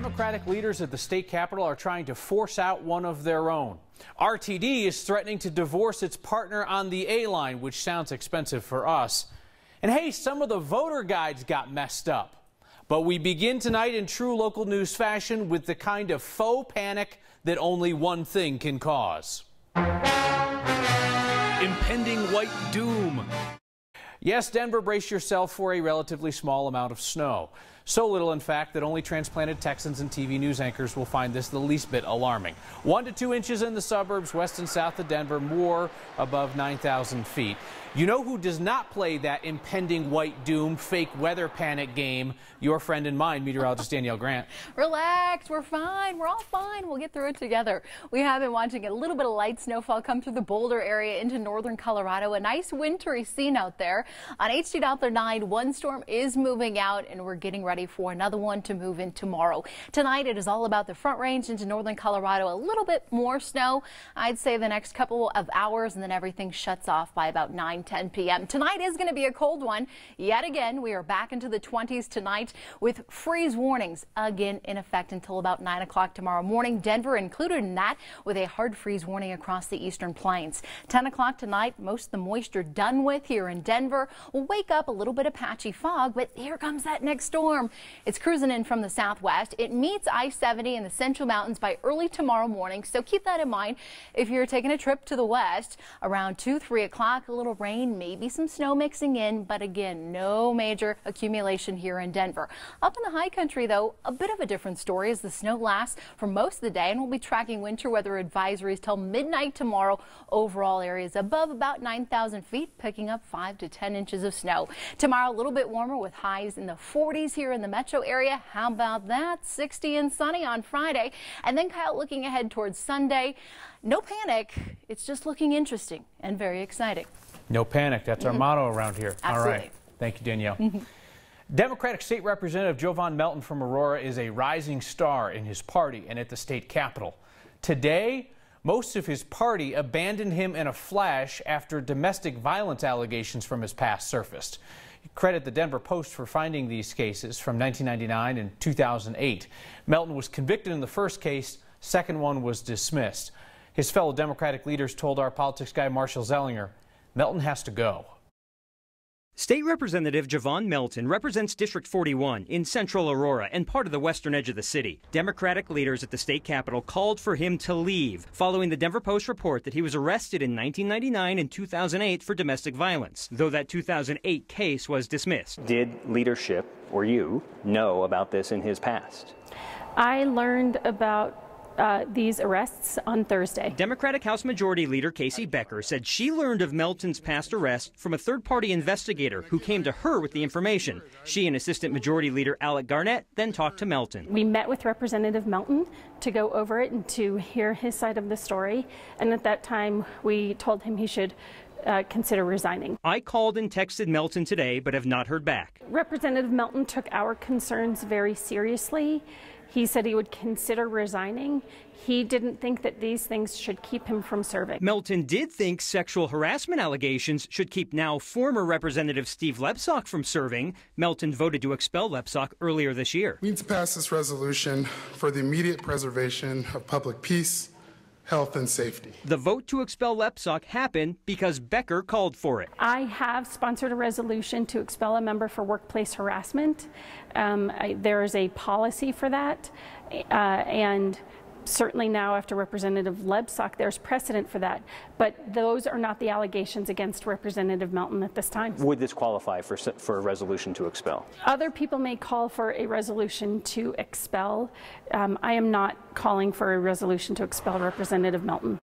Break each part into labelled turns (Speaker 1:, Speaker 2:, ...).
Speaker 1: Democratic leaders at the state capitol are trying to force out one of their own. RTD is threatening to divorce its partner on the A line, which sounds expensive for us. And hey, some of the voter guides got messed up. But we begin tonight in true local news fashion with the kind of faux panic that only one thing can cause. Impending white doom. Yes, Denver, brace yourself for a relatively small amount of snow. So little, in fact, that only transplanted Texans and TV news anchors will find this the least bit alarming. 1 to 2 inches in the suburbs, west and south of Denver, more above 9,000 feet. You know who does not play that impending white doom, fake weather panic game? Your friend and mine, meteorologist Danielle Grant.
Speaker 2: Relax, we're fine. We're all fine. We'll get through it together. We have been watching a little bit of light snowfall come through the Boulder area into northern Colorado. A nice wintry scene out there. On HD.9, one storm is moving out, and we're getting ready for another one to move in tomorrow. Tonight, it is all about the Front Range into northern Colorado. A little bit more snow, I'd say, the next couple of hours, and then everything shuts off by about 9-10 p.m. Tonight is going to be a cold one. Yet again, we are back into the 20s tonight with freeze warnings again in effect until about 9 o'clock tomorrow morning. Denver included in that with a hard freeze warning across the eastern plains. 10 o'clock tonight, most of the moisture done with here in Denver. We'll wake up a little bit of patchy fog, but here comes that next storm. It's cruising in from the southwest. It meets I-70 in the Central Mountains by early tomorrow morning, so keep that in mind if you're taking a trip to the west. Around 2-3 o'clock, a little rain, maybe some snow mixing in, but again, no major accumulation here in Denver. Up in the high country, though, a bit of a different story as the snow lasts for most of the day, and we'll be tracking winter weather advisories till midnight tomorrow. Overall areas above about 9,000 feet, picking up 5 to 10 inches of snow. Tomorrow, a little bit warmer with highs in the 40s here in the metro area. How about that? 60 and sunny on Friday. And then, Kyle, looking ahead towards Sunday, no panic. It's just looking interesting and very exciting.
Speaker 1: No panic. That's our motto around here.
Speaker 2: Absolutely.
Speaker 1: All right. Thank you, Danielle. Democratic State Representative Jovan Melton from Aurora is a rising star in his party and at the state capitol. Today, most of his party abandoned him in a flash after domestic violence allegations from his past surfaced. Credit the Denver Post for finding these cases from 1999 and 2008. Melton was convicted in the first case. Second one was dismissed. His fellow Democratic leaders told our politics guy Marshall Zellinger, Melton has to go.
Speaker 3: State Representative Jovan Melton represents District 41 in central Aurora and part of the western edge of the city. Democratic leaders at the state capitol called for him to leave following the Denver Post report that he was arrested in 1999 and 2008 for domestic violence, though that 2008 case was dismissed.
Speaker 4: Did leadership or you know about this in his past?
Speaker 5: I learned about these arrests on Thursday.
Speaker 3: Democratic House Majority Leader Casey Becker said she learned of Melton's past arrest from a third-party investigator who came to her with the information. She and Assistant Majority Leader Alec Garnett then talked to Melton.
Speaker 5: We met with Representative Melton to go over it and to hear his side of the story, and at that time we told him he should consider resigning.
Speaker 3: I called and texted Melton today but have not heard back.
Speaker 5: Representative Melton took our concerns very seriously. He said he would consider resigning. He didn't think that these things should keep him from serving.
Speaker 3: Melton did think sexual harassment allegations should keep now former Representative Steve Lepsock from serving. Melton voted to expel Lepsock earlier this year.
Speaker 6: We need to pass this resolution for the immediate preservation of public peace, health, and safety.
Speaker 3: The vote to expel Lepsock happened because Becker called for it.
Speaker 5: I have sponsored a resolution to expel a member for workplace harassment. There is a policy for that, and certainly now after Representative Lepsock, there's precedent for that. But those are not the allegations against Representative Melton at this time.
Speaker 4: Would this qualify for a resolution to expel?
Speaker 5: Other people may call for a resolution to expel. I am not calling for a resolution to expel Representative Melton.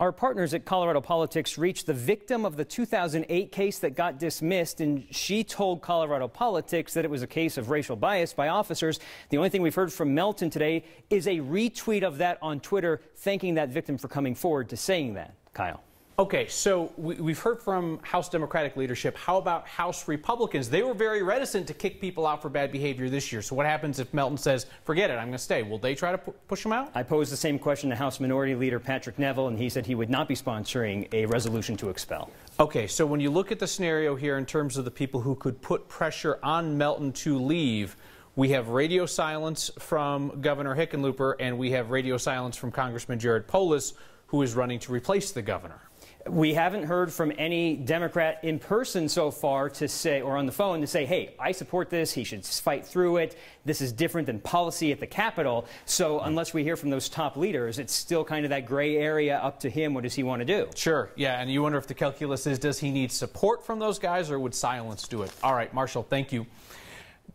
Speaker 3: Our partners at Colorado Politics reached the victim of the 2008 case that got dismissed, and she told Colorado Politics that it was a case of racial bias by officers. The only thing we've heard from Melton today is a retweet of that on Twitter, thanking that victim for coming forward to saying that. Kyle.
Speaker 1: Okay, so we've heard from House Democratic leadership. How about House Republicans? They were very reticent to kick people out for bad behavior this year. So what happens if Melton says, forget it, I'm going to stay? Will they try to push him out?
Speaker 3: I posed the same question to House Minority Leader Patrick Neville, and he said he would not be sponsoring a resolution to expel.
Speaker 1: Okay, so when you look at the scenario here in terms of the people who could put pressure on Melton to leave, We have radio silence from Governor Hickenlooper, and we have radio silence from Congressman Jared Polis, who is running to replace the governor.
Speaker 3: We haven't heard from any Democrat in person so far to say, or on the phone to say, hey, I support this, he should fight through it, this is different than policy at the Capitol. So unless we hear from those top leaders, it's still kind of that gray area up to him. What does he want to do?
Speaker 1: Sure, yeah, and you wonder if the calculus is, does he need support from those guys, or would silence do it? All right, Marshall, thank you.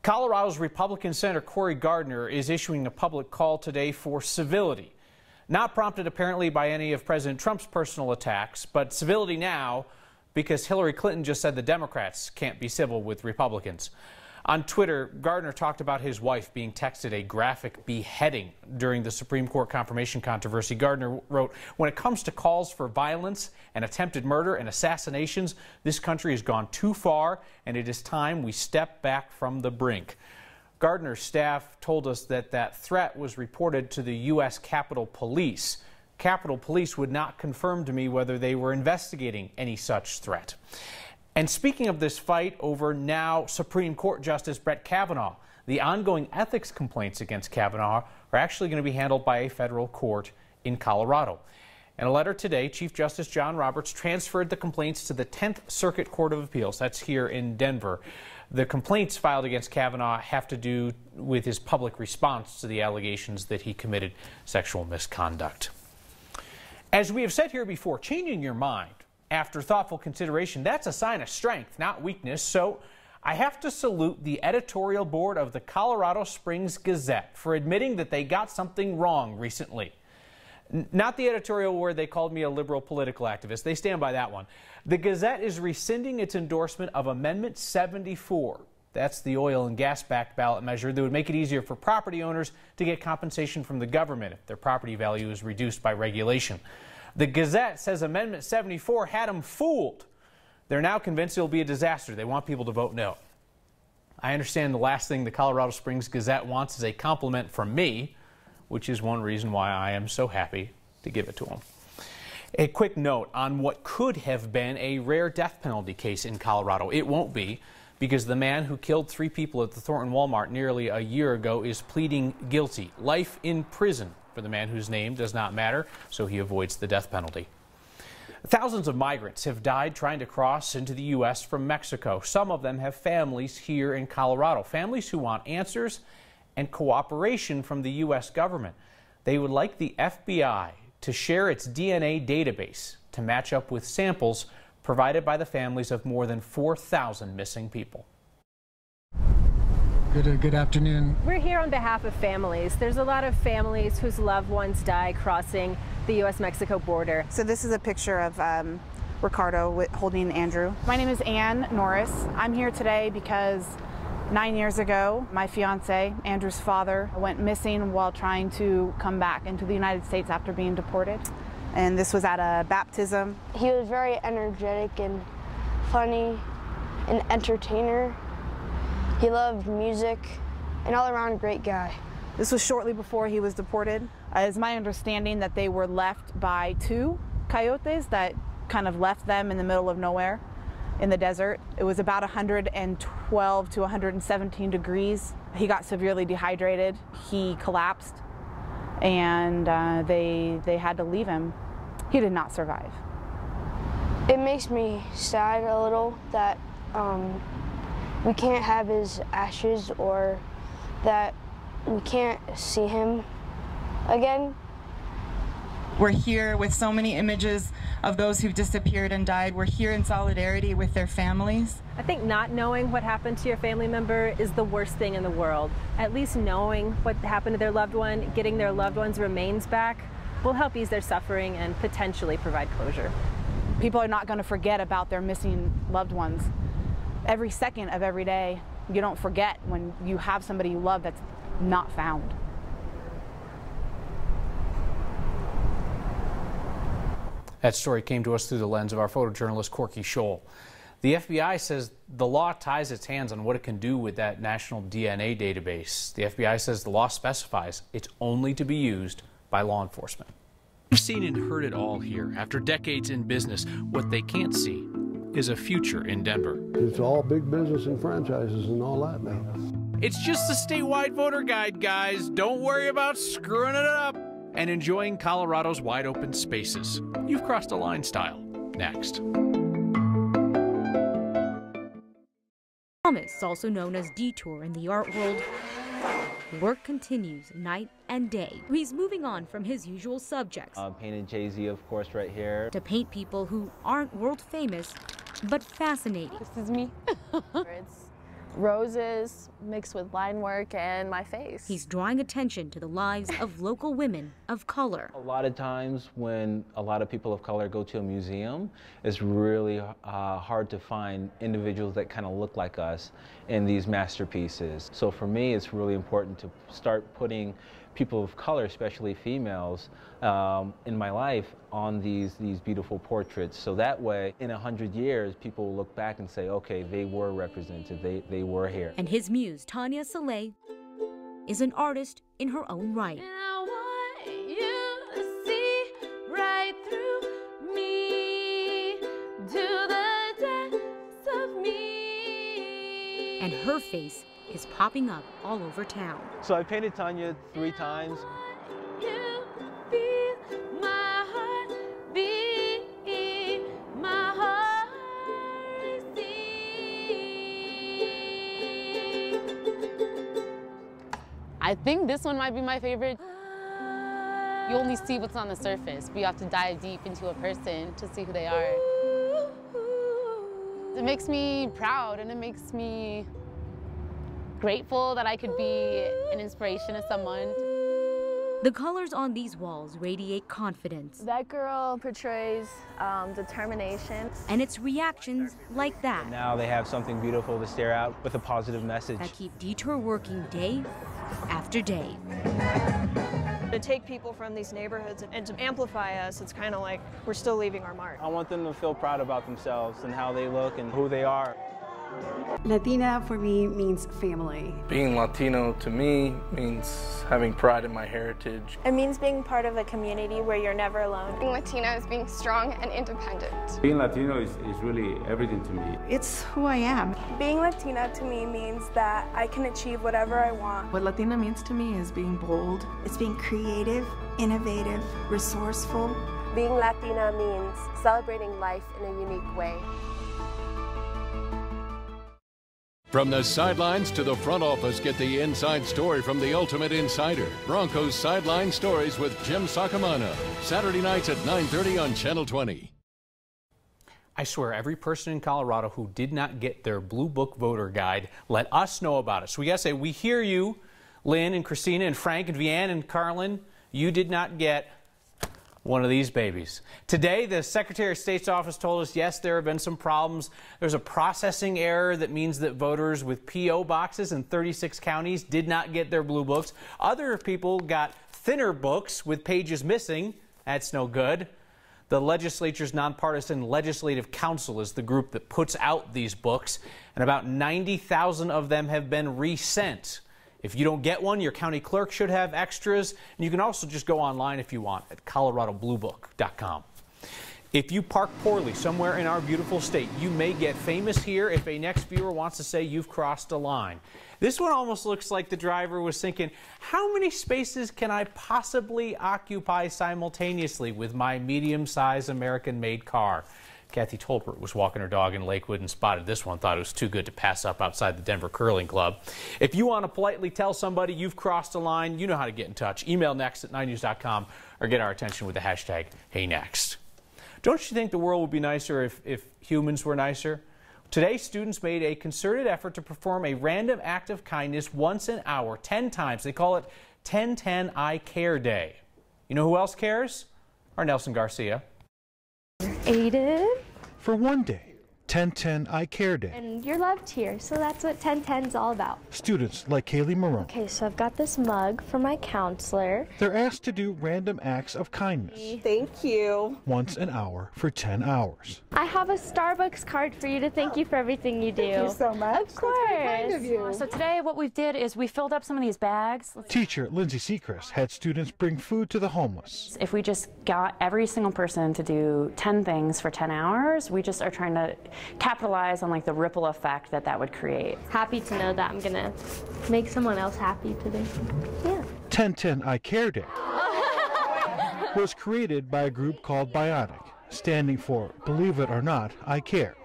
Speaker 1: Colorado's Republican Senator Cory Gardner is issuing a public call today for civility. Not prompted apparently by any of President Trump's personal attacks, but civility now because Hillary Clinton just said the Democrats can't be civil with Republicans. On Twitter, Gardner talked about his wife being texted a graphic beheading during the Supreme Court confirmation controversy. Gardner wrote, when it comes to calls for violence and attempted murder and assassinations, this country has gone too far, and it is time we step back from the brink. Gardner's staff told us that that threat was reported to the U.S. Capitol Police. Capitol Police would not confirm to me whether they were investigating any such threat. And speaking of this fight over now Supreme Court Justice Brett Kavanaugh, the ongoing ethics complaints against Kavanaugh are actually going to be handled by a federal court in Colorado. In a letter today, Chief Justice John Roberts transferred the complaints to the 10th Circuit Court of Appeals. That's here in Denver. The complaints filed against Kavanaugh have to do with his public response to the allegations that he committed sexual misconduct. As we have said here before, changing your mind after thoughtful consideration, that's a sign of strength, not weakness. So I have to salute the editorial board of the Colorado Springs Gazette for admitting that they got something wrong recently. Not the editorial where they called me a liberal political activist. They stand by that one. The Gazette is rescinding its endorsement of Amendment 74. That's the oil and gas-backed ballot measure that would make it easier for property owners to get compensation from the government if their property value is reduced by regulation. The Gazette says Amendment 74 had them fooled. They're now convinced it'll be a disaster. They want people to vote no. I understand the last thing the Colorado Springs Gazette wants is a compliment from me, which is one reason why I am so happy to give it to them. A quick note on what could have been a rare death penalty case in Colorado. It won't be, because the man who killed 3 people at the Thornton Walmart nearly a year ago is pleading guilty. Life in prison for the man whose name does not matter, so he avoids the death penalty. Thousands of migrants have died trying to cross into the U.S. from Mexico. Some of them have families here in Colorado, families who want answers and cooperation from the U.S. government. They would like the FBI to share its DNA database to match up with samples provided by the families of more than 4,000 missing people.
Speaker 7: Good afternoon.
Speaker 8: We're here on behalf of families. There's a lot of families whose loved ones die crossing the U.S.-Mexico border.
Speaker 9: So this is a picture of Ricardo holding Andrew. My name is Ann Norris. I'm here today because 9 years ago, my fiance, Andrew's father, went missing while trying to come back into the United States after being deported. And this was at a baptism.
Speaker 10: He was very energetic and funny, an entertainer. He loved music, an all-around great guy.
Speaker 9: This was shortly before he was deported. It's my understanding that they were left by 2 coyotes that kind of left them in the middle of nowhere in the desert. It was about 112 to 117 degrees. He got severely dehydrated. He collapsed, and they had to leave him. He did not survive.
Speaker 10: It makes me sad a little that we can't have his ashes, or that we can't see him again.
Speaker 11: We're here with so many images of those who've disappeared and died. We're here in solidarity with their families.
Speaker 8: I think not knowing what happened to your family member is the worst thing in the world. At least knowing what happened to their loved one, getting their loved one's remains back, will help ease their suffering and potentially provide closure.
Speaker 9: People are not going to forget about their missing loved ones. Every second of every day, you don't forget when you have somebody you love that's not found.
Speaker 1: That story came to us through the lens of our photojournalist Corky Scholl. The FBI says the law ties its hands on what it can do with that national DNA database. The FBI says the law specifies it's only to be used by law enforcement. We've seen and heard it all here. After decades in business, what they can't see is a future in Denver.
Speaker 12: It's all big business and franchises and all that now.
Speaker 1: It's just the statewide voter guide, guys. Don't worry about screwing it up. And enjoying Colorado's wide open spaces. You've crossed a line style. Next.
Speaker 7: Thomas, also known as Detour in the art world, work continues night and day. He's moving on from his usual subjects.
Speaker 12: Painted Jay-Z, of course, right here.
Speaker 7: To paint people who aren't world famous, but fascinating.
Speaker 13: This is me. It's roses mixed with line work and my face.
Speaker 7: He's drawing attention to the lives of local women of color.
Speaker 12: A lot of times when a lot of people of color go to a museum, it's really hard to find individuals that kind of look like us in these masterpieces. So for me, it's really important to start putting people of color, especially females, in my life on these beautiful portraits. So that way, in 100 years, people will look back and say, okay, they were represented, they were here.
Speaker 7: And his muse, Tanya Soleil, is an artist in her own right.
Speaker 14: And I want you to see right through me, to the depths of me.
Speaker 7: And her face is popping up all over town.
Speaker 12: So I painted Tanya 3 times.
Speaker 13: I think this one might be my favorite. You only see what's on the surface, but you have to dive deep into a person to see who they are. It makes me proud and it makes me grateful that I could be an inspiration to someone.
Speaker 7: The colors on these walls radiate confidence.
Speaker 13: That girl portrays determination.
Speaker 7: And it's reactions like that.
Speaker 12: Now they have something beautiful to stare at with a positive message.
Speaker 7: That keep Detour working day after day.
Speaker 15: To take people from these neighborhoods and to amplify us, it's kind of like we're still leaving our mark.
Speaker 12: I want them to feel proud about themselves and how they look and who they are.
Speaker 16: Latina for me means family.
Speaker 17: Being Latino to me means having pride in my heritage.
Speaker 18: It means being part of a community where you're never alone.
Speaker 19: Being Latina is being strong and independent.
Speaker 20: Being Latino is really everything to me.
Speaker 16: It's who I am.
Speaker 18: Being Latina to me means that I can achieve whatever I want.
Speaker 21: What Latina means to me is being bold.
Speaker 22: It's being creative, innovative, resourceful.
Speaker 18: Being Latina means celebrating life in a unique way.
Speaker 23: From the sidelines to the front office, get the inside story from the ultimate insider. Broncos Sideline Stories with Jim Sacamano. Saturday nights at 9:30 on Channel 20.
Speaker 1: I swear, every person in Colorado who did not get their Blue Book voter guide, let us know about it. So we gotta say, we hear you, Lynn and Christina and Frank and Vianne and Carlin. You did not get one of these babies. Today, the Secretary of State's office told us, yes, there have been some problems. There's a processing error that means that voters with P.O. boxes in 36 counties did not get their blue books. Other people got thinner books with pages missing. That's no good. The legislature's nonpartisan Legislative Council is the group that puts out these books, and about 90,000 of them have been resent. If you don't get one, your county clerk should have extras. And you can also just go online if you want at coloradobluebook.com. If you park poorly somewhere in our beautiful state, you may get famous here if a next viewer wants to say you've crossed a line. This one almost looks like the driver was thinking, how many spaces can I possibly occupy simultaneously with my medium-sized American-made car? Kathy Tolbert was walking her dog in Lakewood and spotted this one, thought it was too good to pass up outside the Denver Curling Club. If you want to politely tell somebody you've crossed a line, you know how to get in touch. Email next@9news.com or get our attention with the hashtag HeyNext. Don't you think the world would be nicer if humans were nicer? Today, students made a concerted effort to perform a random act of kindness once an hour, 10 times. They call it 10-10 I Care Day. You know who else cares? Our Nelson Garcia.
Speaker 24: Aiden.
Speaker 25: For one day, 10-10 I Care Day.
Speaker 24: And you're loved here, so that's what 10-10 is all about.
Speaker 25: Students like Kaylee Marone.
Speaker 24: Okay, so I've got this mug from my counselor.
Speaker 25: They're asked to do random acts of kindness.
Speaker 24: Thank you.
Speaker 25: Once an hour for 10 hours.
Speaker 24: I have a Starbucks card for you to thank you for everything you do.
Speaker 26: Thank you so much.
Speaker 24: Of course.
Speaker 26: That's very kind of you.
Speaker 27: So today what we did is we filled up some of these bags.
Speaker 25: Teacher Lindsay Seacrest had students bring food to the homeless.
Speaker 27: If we just got every single person to do 10 things for 10 hours, we just are trying to capitalize on like the ripple effect that that would create.
Speaker 24: Happy to know that I'm gonna make someone else happy today. Yeah.
Speaker 25: 1010 I Care Day was created by a group called Bionic, standing for Believe It or Not, I Care,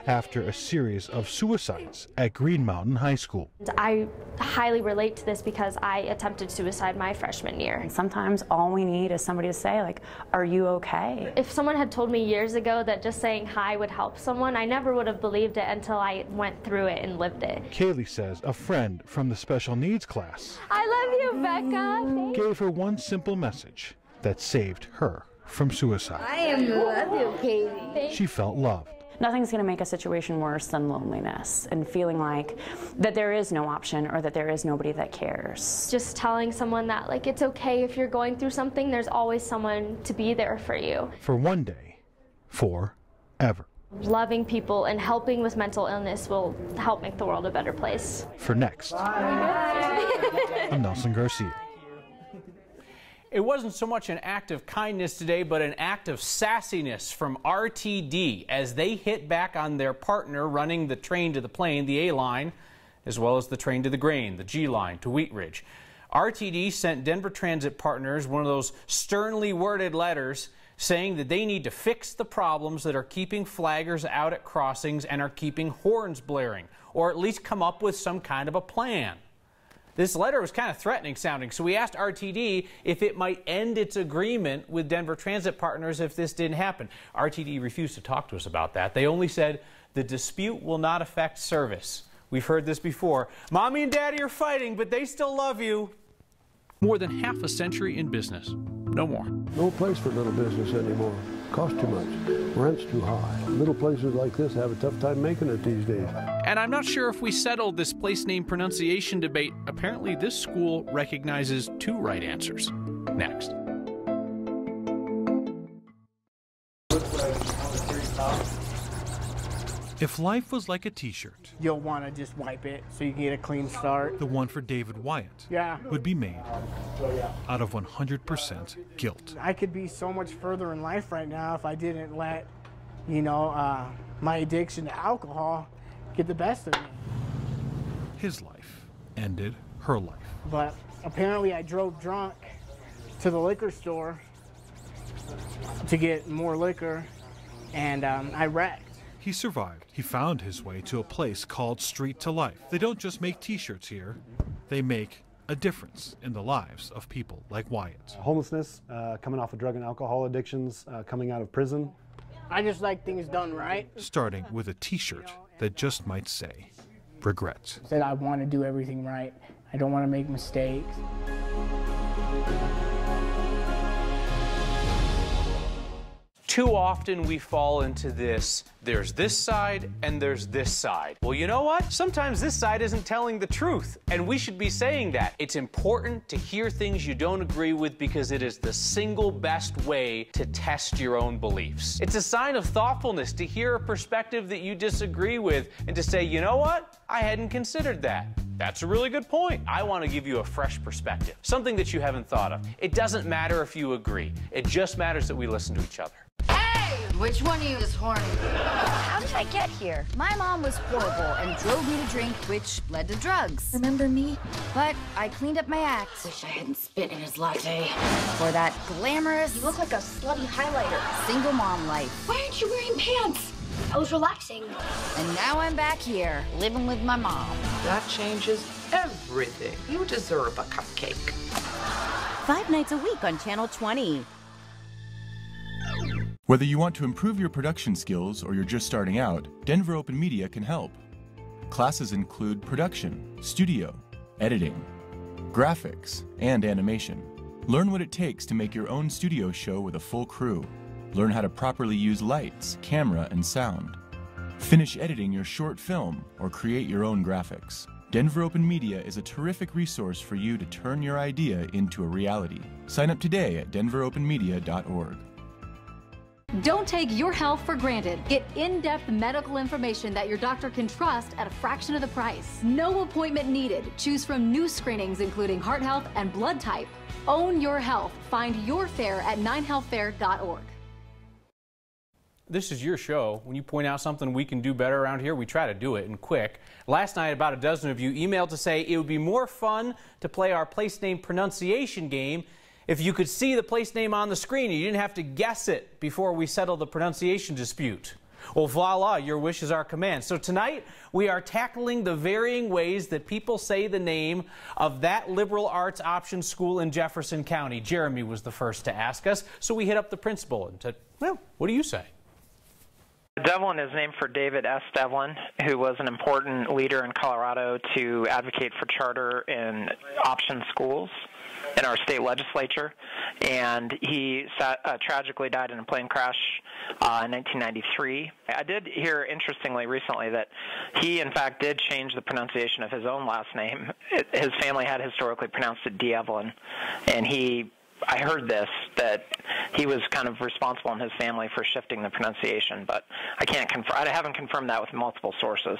Speaker 25: after a series of suicides at Green Mountain High School.
Speaker 24: I highly relate to this because I attempted suicide my freshman year.
Speaker 27: And sometimes all we need is somebody to say, like, are you okay?
Speaker 24: If someone had told me years ago that just saying hi would help someone, I never would have believed it until I went through it and lived it.
Speaker 25: Kaylee says a friend from the special needs class
Speaker 24: I love you, Becca.
Speaker 25: gave her one simple message that saved her from suicide.
Speaker 24: I love you, Katie.
Speaker 25: She felt loved.
Speaker 27: Nothing's going to make a situation worse than loneliness and feeling like that there is no option or that there is nobody that cares.
Speaker 24: Just telling someone that, like, it's okay if you're going through something, there's always someone to be there for you.
Speaker 25: For one day, forever.
Speaker 24: Loving people and helping with mental illness will help make the world a better place.
Speaker 25: For next, I'm Nelson Garcia.
Speaker 1: It wasn't so much an act of kindness today, but an act of sassiness from RTD as they hit back on their partner running the train to the plane, the A line, as well as the train to the grain, the G line to Wheat Ridge. RTD sent Denver Transit Partners one of those sternly worded letters saying that they need to fix the problems that are keeping flaggers out at crossings and are keeping horns blaring, or at least come up with some kind of a plan. This letter was kind of threatening sounding, so we asked RTD if it might end its agreement with Denver Transit Partners if this didn't happen. RTD refused to talk to us about that. They only said the dispute will not affect service. We've heard this before. Mommy and Daddy are fighting, but they still love you. More than half a century in business. No more.
Speaker 2: No place for little business anymore. Costs too much. Rent's too high. Little places like this have a tough time making it these days.
Speaker 1: And I'm not sure if we settled this place name pronunciation debate. Apparently this school recognizes two right answers. Next.
Speaker 25: If life was like a t-shirt,
Speaker 3: you'll want to just wipe it so you can get a clean start.
Speaker 25: The one for David Wyatt would be made out of 100% guilt.
Speaker 3: I could be so much further in life right now if I didn't let, my addiction to alcohol get the best of me.
Speaker 25: His life ended her life.
Speaker 3: But apparently I drove drunk to the liquor store to get more liquor, and I wrecked.
Speaker 25: He survived. He found his way to a place called Street to Life. They don't just make t-shirts here, they make a difference in the lives of people like Wyatt.
Speaker 4: Homelessness, coming off of drug and alcohol addictions, coming out of prison.
Speaker 3: I just like things done right.
Speaker 25: Starting with a t-shirt that just might say, regret.
Speaker 3: Said I want to do everything right. I don't want to make mistakes.
Speaker 1: Too often we fall into this, there's this side and there's this side. Well, you know what? Sometimes this side isn't telling the truth, and we should be saying that. It's important to hear things you don't agree with because it is the single best way to test your own beliefs. It's a sign of thoughtfulness to hear a perspective that you disagree with and to say, you know what? I hadn't considered that. That's a really good point. I want to give you a fresh perspective, something that you haven't thought of. It doesn't matter if you agree. It just matters that we listen to each other.
Speaker 5: Hey! Which one of you is horny? How did I get here? My mom was horrible and drove me to drink, which led to drugs. Remember me? But I cleaned up my act. Wish I hadn't spit in his latte. For that glamorous... You look like a slutty highlighter. Single mom life.
Speaker 6: Why aren't you wearing pants? I was relaxing.
Speaker 5: And now I'm back here, living with my mom.
Speaker 10: That changes everything. You deserve a cupcake.
Speaker 26: 5 nights a week on Channel 20.
Speaker 28: Whether you want to improve your production skills or you're just starting out, Denver Open Media can help. Classes include production, studio, editing, graphics, and animation. Learn what it takes to make your own studio show with a full crew. Learn how to properly use lights, camera, and sound. Finish editing your short film or create your own graphics. Denver Open Media is a terrific resource for you to turn your idea into a reality. Sign up today at denveropenmedia.org.
Speaker 29: Don't take your health for granted. Get in-depth medical information that your doctor can trust at a fraction of the price. No appointment needed. Choose from new screenings including heart health and blood type. Own your health. Find your fair at 9healthfair.org.
Speaker 1: This is your show. When you point out something we can do better around here, we try to do it, and quick. Last night, about a dozen of you emailed to say it would be more fun to play our place name pronunciation game if you could see the place name on the screen and you didn't have to guess it before we settle the pronunciation dispute. Well, voila, your wish is our command. So tonight, we are tackling the varying ways that people say the name of that liberal arts option school in Jefferson County. Jeremy was the first to ask us, so we hit up the principal and said, well, what do you say?
Speaker 7: Devlin is named for David S. Devlin, who was an important leader in Colorado to advocate for charter in option schools in our state legislature, and he tragically died in a plane crash in 1993. I did hear, interestingly, recently that he, in fact, did change the pronunciation of his own last name. His family had historically pronounced it Devlin, and I heard this, that he was kind of responsible in his family for shifting the pronunciation, but I haven't confirmed that with multiple sources.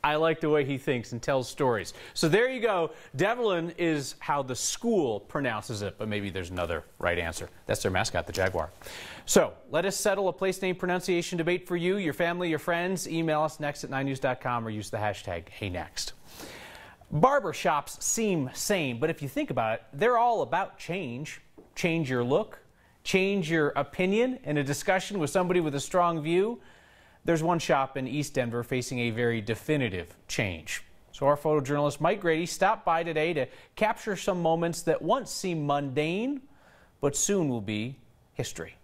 Speaker 1: I like the way he thinks and tells stories. So there you go. Devlin is how the school pronounces it, but maybe there's another right answer. That's their mascot, the Jaguar. So let us settle a place name pronunciation debate for you, your family, your friends. Email us next@9news.com or use the hashtag HeyNext. Barber shops seem sane, but if you think about it, they're all about change. Change your look, change your opinion in a discussion with somebody with a strong view. There's one shop in East Denver facing a very definitive change. So our photojournalist Mike Grady stopped by today to capture some moments that once seemed mundane, but soon will be history.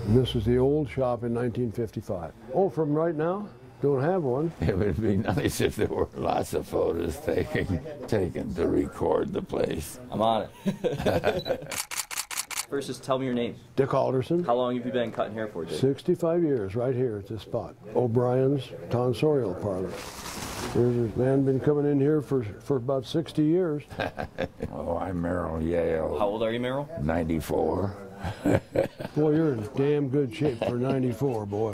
Speaker 2: This is the old shop in 1955. Oh, from right now? Don't have one.
Speaker 8: It would be nice if there were lots of photos taken to record the place.
Speaker 9: I'm on it. First, just tell me your name.
Speaker 2: Dick Alderson.
Speaker 9: How long have you been cutting hair for, Dick?
Speaker 2: 65 years, right here at this spot. O'Brien's Tonsorial Parlor. There's a man been coming in here for about 60 years.
Speaker 8: Oh, I'm Merrill Yale.
Speaker 9: How old are you, Merrill?
Speaker 8: 94.
Speaker 2: Boy, you're in damn good shape for 94, boy.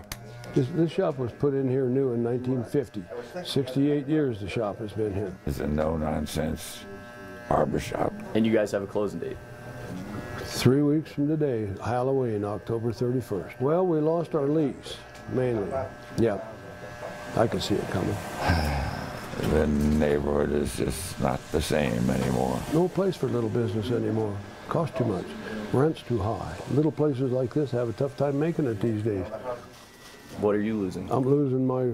Speaker 2: This shop was put in here new in 1950. 68 years the shop has been here.
Speaker 8: It's a no-nonsense barber shop.
Speaker 9: And you guys have a closing date?
Speaker 2: 3 weeks from today, Halloween, October 31st. Well, we lost our lease, mainly. Yeah, I can see it coming.
Speaker 8: The neighborhood is just not the same anymore.
Speaker 2: No place for little business anymore. Costs too much. Rent's too high. Little places like this have a tough time making it these days.
Speaker 9: What are you losing?
Speaker 2: I'm losing my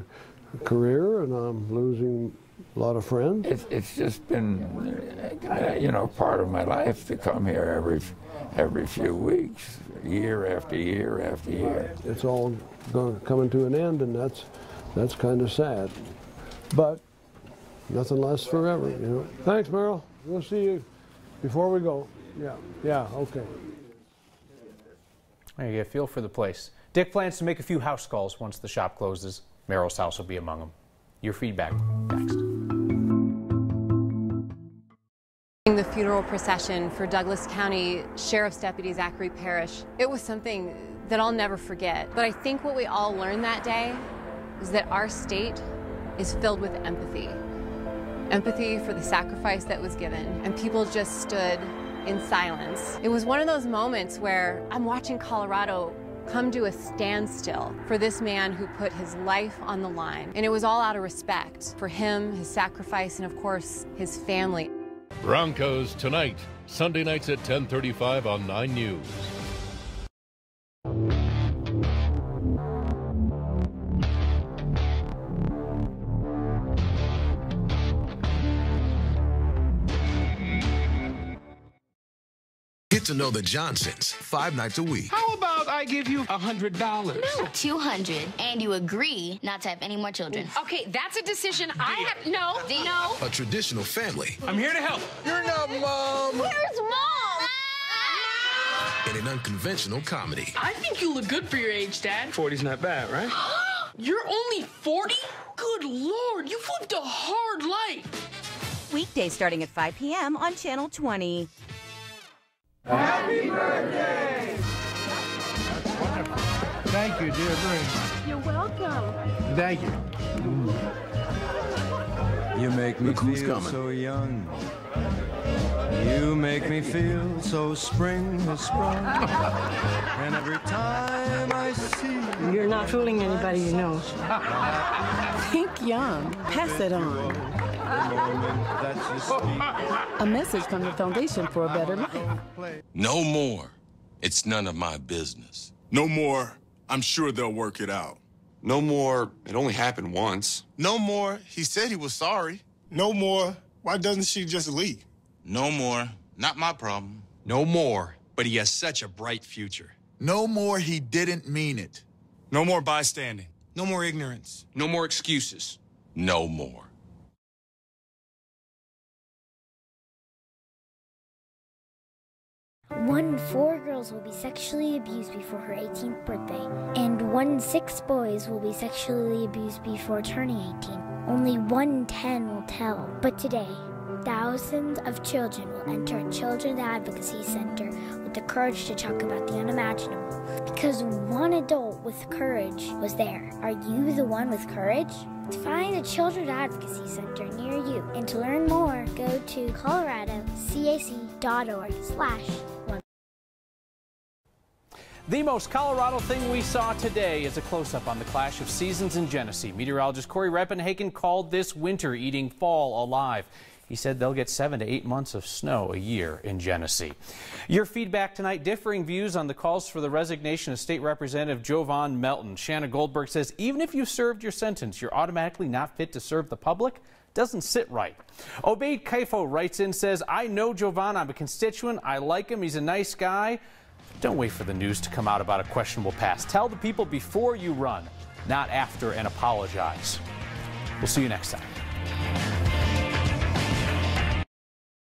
Speaker 2: career, and I'm losing a lot of friends.
Speaker 8: It's just been, part of my life to come here every few weeks, year after year after year.
Speaker 2: It's all coming to an end, and that's kind of sad. But nothing lasts forever, you know. Thanks, Merrill. We'll see you before we go. Yeah, okay.
Speaker 1: There you get a feel for the place. Dick plans to make a few house calls once the shop closes. Merrill's house will be among them. Your feedback next.
Speaker 11: The funeral procession for Douglas County Sheriff's Deputy Zachary Parish, it was something that I'll never forget. But I think what we all learned that day is that our state is filled with empathy. Empathy for the sacrifice that was given, and people just stood in silence. It was one of those moments where I'm watching Colorado come to a standstill for this man who put his life on the line. And it was all out of respect for him, his sacrifice, and of course, his family.
Speaker 23: Broncos tonight, Sunday nights at 10:35 on 9 News.
Speaker 12: Get to know the Johnsons 5 nights a week.
Speaker 13: How about I give you $100?
Speaker 6: No, 200, and you agree not to have any more children.
Speaker 14: Okay, that's a decision I have. No.
Speaker 12: A traditional family.
Speaker 13: I'm here to help.
Speaker 12: You're not Mom.
Speaker 6: Where's Mom?
Speaker 12: And an unconventional comedy.
Speaker 14: I think you look good for your age, Dad.
Speaker 13: 40's not bad, right?
Speaker 14: You're only 40? Good Lord, you've lived a hard life.
Speaker 26: Weekdays starting at 5 p.m. on Channel 20.
Speaker 15: Happy birthday!
Speaker 17: Thank you, dear, very much.
Speaker 14: You're welcome.
Speaker 17: Thank you.
Speaker 30: You make me feel so young.
Speaker 4: You make me feel so spring has sprung. And every time I see you.
Speaker 16: You're not fooling anybody you know. Think young. Pass it on. A message from the Foundation for a Better Life.
Speaker 18: No more. It's none of my business.
Speaker 19: No more. I'm sure they'll work it out.
Speaker 20: No more. It only happened once.
Speaker 19: No more. He said he was sorry. No more. Why doesn't she just leave?
Speaker 18: No more. Not my problem.
Speaker 21: No more. But he has such a bright future.
Speaker 19: No more. He didn't mean it.
Speaker 21: No more bystanding.
Speaker 19: No more ignorance.
Speaker 21: No more excuses.
Speaker 18: No more.
Speaker 22: One 4 girls will be sexually abused before her 18th birthday, and 6 boys will be sexually abused before turning 18. Only 10 will tell. But today, thousands of children will enter a children's advocacy center with the courage to talk about the unimaginable. Because one adult with courage was there. Are you the one with courage? To find a children's advocacy center near you and to learn more, go to coloradocac.org/1.
Speaker 1: The most Colorado thing we saw today is a close-up on the clash of seasons in Genesee. Meteorologist Cory Gardner called this winter eating fall alive. He said they'll get 7 to 8 months of snow a year in Genesee. Your feedback tonight, differing views on the calls for the resignation of State Representative Jovan Melton. Shanna Goldberg says even if you served your sentence, you're automatically not fit to serve the public. Doesn't sit right. Obaid Kaifo writes in, says, I know Jovan, I'm a constituent, I like him, he's a nice guy. Don't wait for the news to come out about a questionable past. Tell the people before you run, not after, and apologize. We'll see you next time.